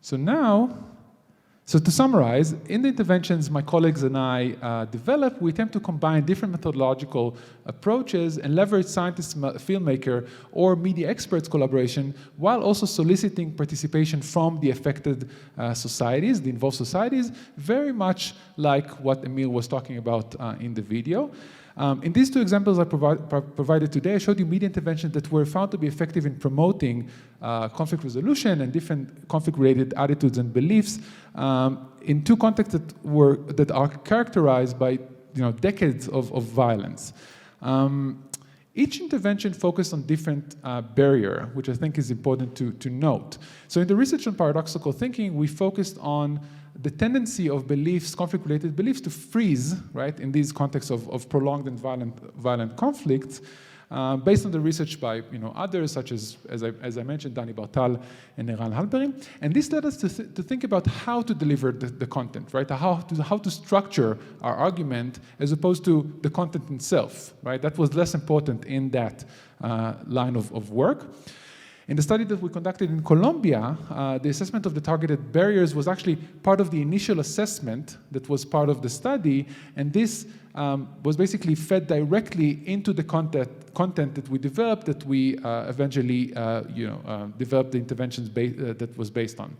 so now, So to summarize, in the interventions my colleagues and I developed, we attempt to combine different methodological approaches and leverage scientists, filmmaker, or media experts collaboration, while also soliciting participation from the affected societies, the involved societies, very much like what Emil was talking about in the video. In these two examples I provided today, I showed you media interventions that were found to be effective in promoting conflict resolution and different conflict-related attitudes and beliefs in two contexts that are characterized by decades of violence. Each intervention focused on different barrier, which I think is important to note. So in the research on paradoxical thinking, we focused on the tendency of beliefs, conflict-related beliefs, to freeze, right, in these contexts of prolonged and violent conflicts, based on the research by others, such as I mentioned, Dani Bartal and Eran Halperin. And this led us to think about how to deliver the content, right? How to structure our argument as opposed to the content itself, right? That was less important in that line of work. In the study that we conducted in Colombia, the assessment of the targeted barriers was actually part of the initial assessment that was part of the study, and this was basically fed directly into the content that we developed, that we eventually developed the interventions that was based on.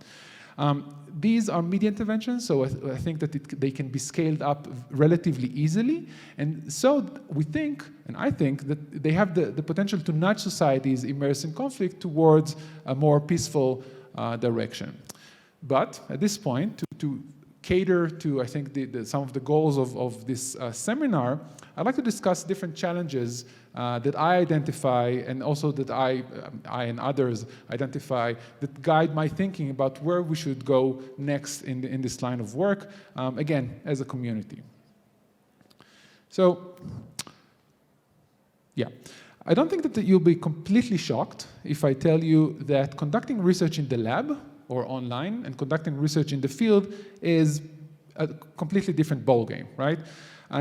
These are media interventions, so I think that they can be scaled up relatively easily. And so we think, and I think, that they have the potential to nudge societies immersed in conflict towards a more peaceful direction. But at this point, to cater to, I think, some of the goals of this seminar, I'd like to discuss different challenges that I identify, and also that I and others identify, that guide my thinking about where we should go next in this line of work, again, as a community. So, yeah. I don't think that you'll be completely shocked if I tell you that conducting research in the lab or online and conducting research in the field is a completely different ballgame, right?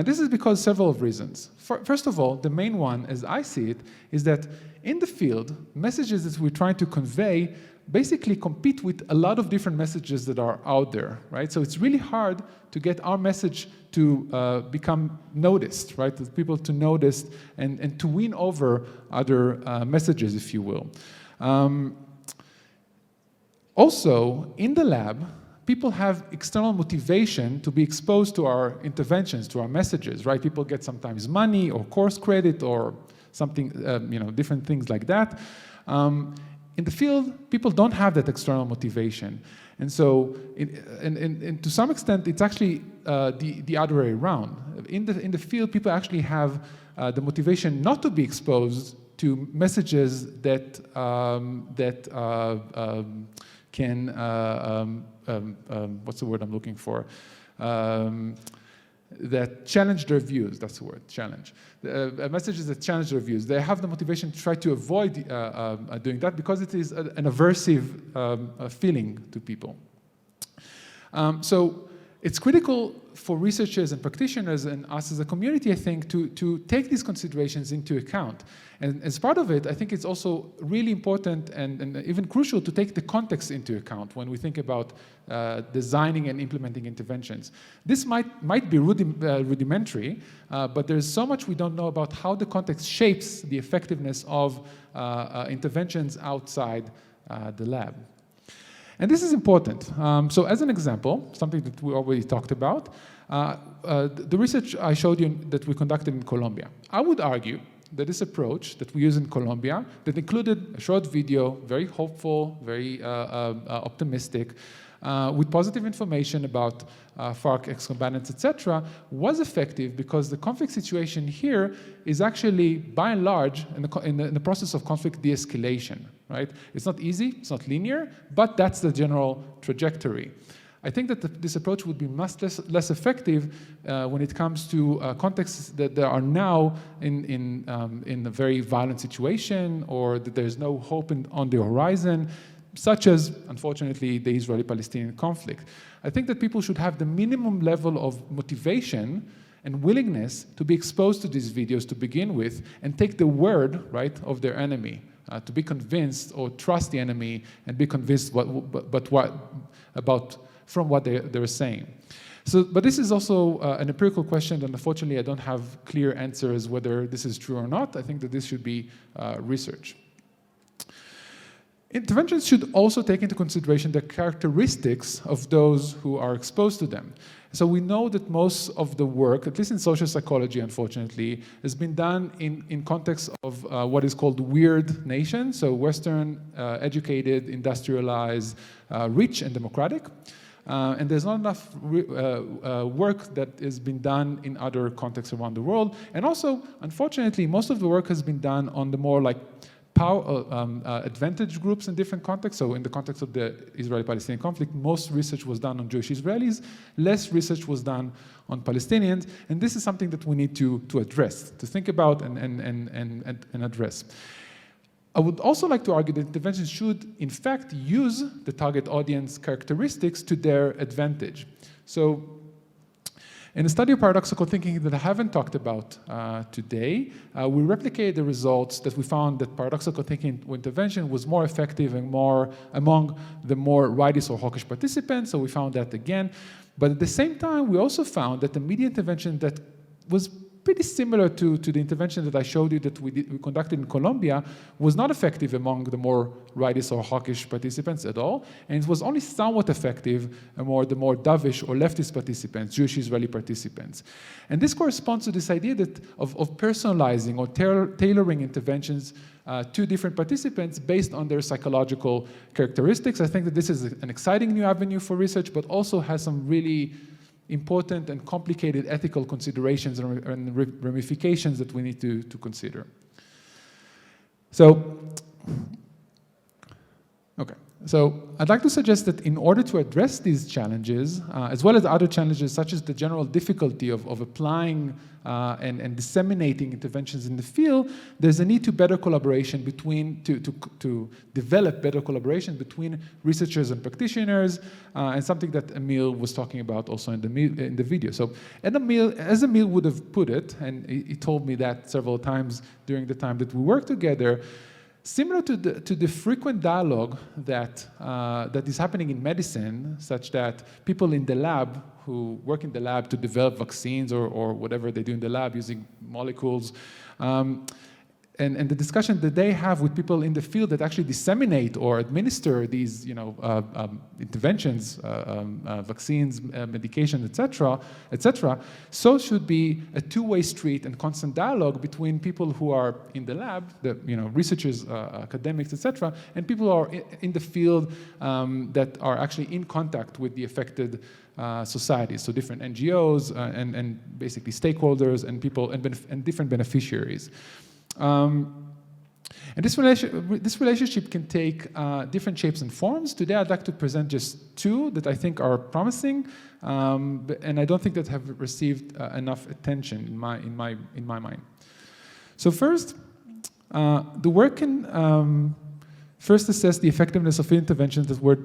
This is because several of reasons. First of all, the main one, as I see it, is that in the field, messages that we're trying to convey basically compete with a lot of different messages that are out there, right? So it's really hard to get our message to become noticed, right? For people to notice and to win over other messages, if you will. Also, in the lab, people have external motivation to be exposed to our interventions, to our messages, right? People get sometimes money or course credit or something, different things like that. In the field, people don't have that external motivation. And so, and to some extent, it's actually the other way around. In the field, people actually have the motivation not to be exposed to messages that can, what's the word I'm looking for? That challenge their views, that's the word, challenge. Messages that challenge their views. They have the motivation to try to avoid doing that because it is an aversive feeling to people. So it's critical for researchers and practitioners and us as a community, I think, to take these considerations into account. And as part of it, I think it's also really important and even crucial to take the context into account when we think about designing and implementing interventions. This might be rudimentary, but there's so much we don't know about how the context shapes the effectiveness of interventions outside the lab. And this is important. So as an example, something that we already talked about, the research I showed you that we conducted in Colombia. I would argue that this approach that we use in Colombia, that included a short video, very hopeful, very optimistic, with positive information about FARC ex-combatants, etc., was effective because the conflict situation here is actually, by and large, in the process of conflict de-escalation, right? It's not easy, it's not linear, but that's the general trajectory. I think that this approach would be much less effective when it comes to contexts that are now in a very violent situation, or that there's no hope on the horizon, such as, unfortunately, the Israeli-Palestinian conflict. I think that people should have the minimum level of motivation and willingness to be exposed to these videos to begin with, and take the word, right, of their enemy, to be convinced or trust the enemy and be convinced about from what they're saying. So, but this is also an empirical question, and unfortunately I don't have clear answers whether this is true or not. I think that this should be research. Interventions should also take into consideration the characteristics of those who are exposed to them. So we know that most of the work, at least in social psychology, unfortunately, has been done in context of what is called weird nations, so Western, educated, industrialized, rich and democratic. And there's not enough work that has been done in other contexts around the world. And also, unfortunately, most of the work has been done on the more like advantage groups in different contexts. So in the context of the Israeli-Palestinian conflict, most research was done on Jewish Israelis, less research was done on Palestinians, and this is something that we need to address, to think about and address. I would also like to argue that interventions should, in fact, use the target audience characteristics to their advantage. So in a study of paradoxical thinking that I haven't talked about today, we replicated the results that we found that paradoxical thinking intervention was more effective and more among the more rightist or hawkish participants, so we found that again. But at the same time, we also found that the media intervention that was pretty similar to the intervention that I showed you that we conducted in Colombia was not effective among the more rightist or hawkish participants at all, and it was only somewhat effective among the more dovish or leftist participants, Jewish Israeli participants. And this corresponds to this idea that of personalizing or tailoring interventions to different participants based on their psychological characteristics. I think that this is an exciting new avenue for research, but also has some really important and complicated ethical considerations and ramifications that we need to consider. So, okay. So I'd like to suggest that in order to address these challenges, as well as other challenges such as the general difficulty of applying and disseminating interventions in the field, there's a need to better collaboration between, to develop better collaboration between researchers and practitioners, and something that Emil was talking about also in the video. So as Emil would have put it, and he told me that several times during the time that we worked together, similar to the frequent dialogue that is happening in medicine, such that people in the lab who work in the lab to develop vaccines or whatever they do in the lab using molecules, and the discussion that they have with people in the field that actually disseminate or administer these, interventions, vaccines, medication, etc., so should be a two-way street and constant dialogue between people who are in the lab, the researchers, academics, etc., and people who are in the field that are actually in contact with the affected societies, so different NGOs and basically stakeholders and people and different beneficiaries. And this relationship can take different shapes and forms. Today I'd like to present just two that I think are promising, and I don't think that have received enough attention in my mind. So first, the work can first assess the effectiveness of interventions that were,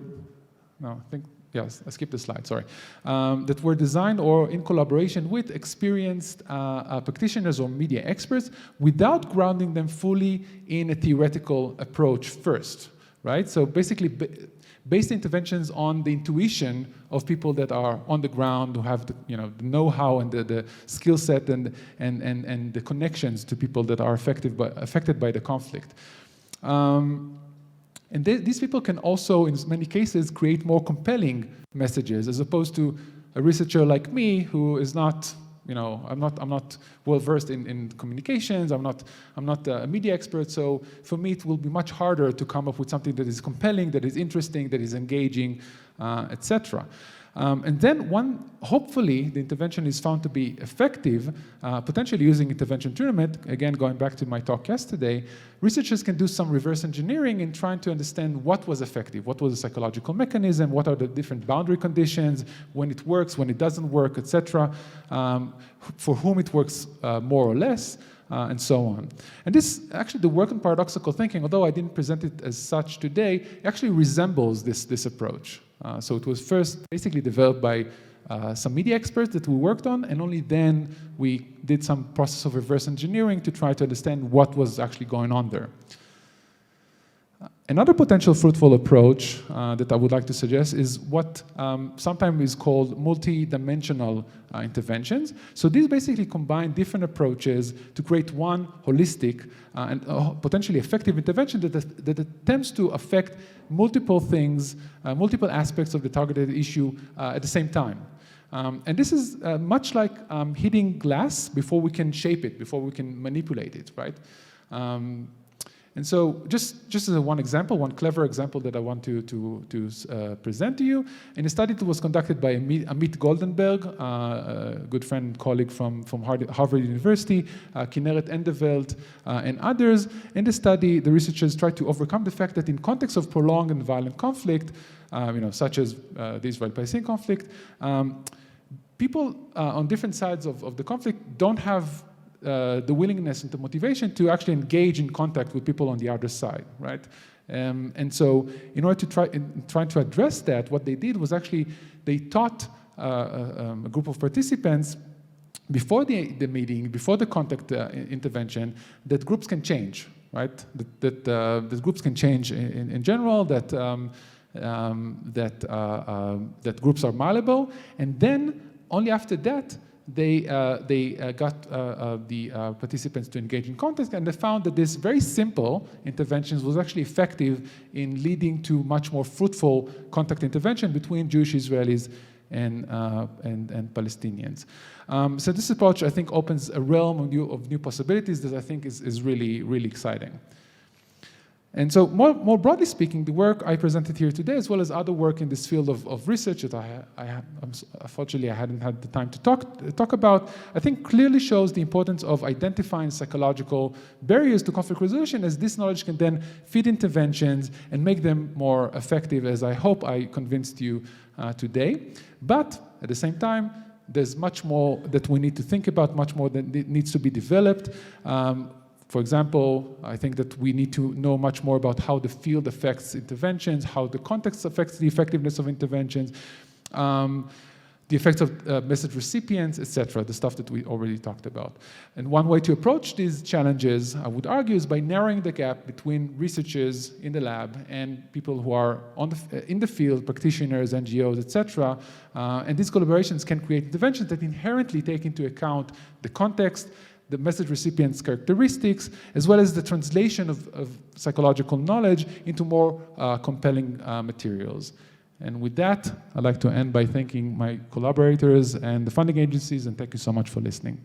yes, I skipped the slide, sorry. That were designed or in collaboration with experienced practitioners or media experts without grounding them fully in a theoretical approach first, right? So basically, based interventions on the intuition of people that are on the ground, who have the know-how and the skill set and the connections to people that are affected by the conflict. And these people can also, in many cases, create more compelling messages, as opposed to a researcher like me, who is not, I'm not well versed in communications. I'm not a media expert. So for me, it will be much harder to come up with something that is compelling, that is interesting, that is engaging, etc. And then hopefully the intervention is found to be effective, potentially using intervention tournament. Again, going back to my talk yesterday, researchers can do some reverse engineering in trying to understand what was effective, what was the psychological mechanism, what are the different boundary conditions, when it works, when it doesn't work, etc., for whom it works more or less, and so on. And this, actually, the work on paradoxical thinking, although I didn't present it as such today, actually resembles this approach. So it was first basically developed by some media experts that we worked on, and only then we did some process of reverse engineering to try to understand what was actually going on there. Another potential fruitful approach that I would like to suggest is what sometimes is called multi-dimensional interventions. So these basically combine different approaches to create one holistic and potentially effective intervention that attempts to affect multiple things, multiple aspects of the targeted issue at the same time. And this is much like hitting glass before we can shape it, before we can manipulate it, right? And so just as one example, one clever example that I want to present to you, in a study that was conducted by Amit Goldenberg, a good friend and colleague from Harvard University, Kinneret Endeveld, and others. In the study, the researchers tried to overcome the fact that in context of prolonged and violent conflict, such as the Israel-Palestine conflict, people on different sides of the conflict don't have the willingness and the motivation to actually engage in contact with people on the other side, right? And so in order to try to address that, what they did was actually they taught a group of participants before the meeting, before the contact intervention, that groups can change, right? That groups can change in general, that groups are malleable, and then only after that, they got the participants to engage in contact, and they found that this very simple interventions was actually effective in leading to much more fruitful contact intervention between Jewish Israelis and Palestinians. So this approach, I think, opens a realm of new possibilities that I think is really, really exciting. And so more broadly speaking, the work I presented here today, as well as other work in this field of research that unfortunately I hadn't had the time to talk about, I think clearly shows the importance of identifying psychological barriers to conflict resolution, as this knowledge can then feed interventions and make them more effective, as I hope I convinced you today. But at the same time, there's much more that we need to think about, much more that needs to be developed. For example, I think that we need to know much more about how the field affects interventions, how the context affects the effectiveness of interventions, the effects of message recipients, etc., the stuff that we already talked about. And one way to approach these challenges, I would argue, is by narrowing the gap between researchers in the lab and people who are in the field, practitioners, NGOs, etc. And these collaborations can create interventions that inherently take into account the context, the message recipient's characteristics, as well as the translation of psychological knowledge into more compelling materials. And with that, I'd like to end by thanking my collaborators and the funding agencies, and thank you so much for listening.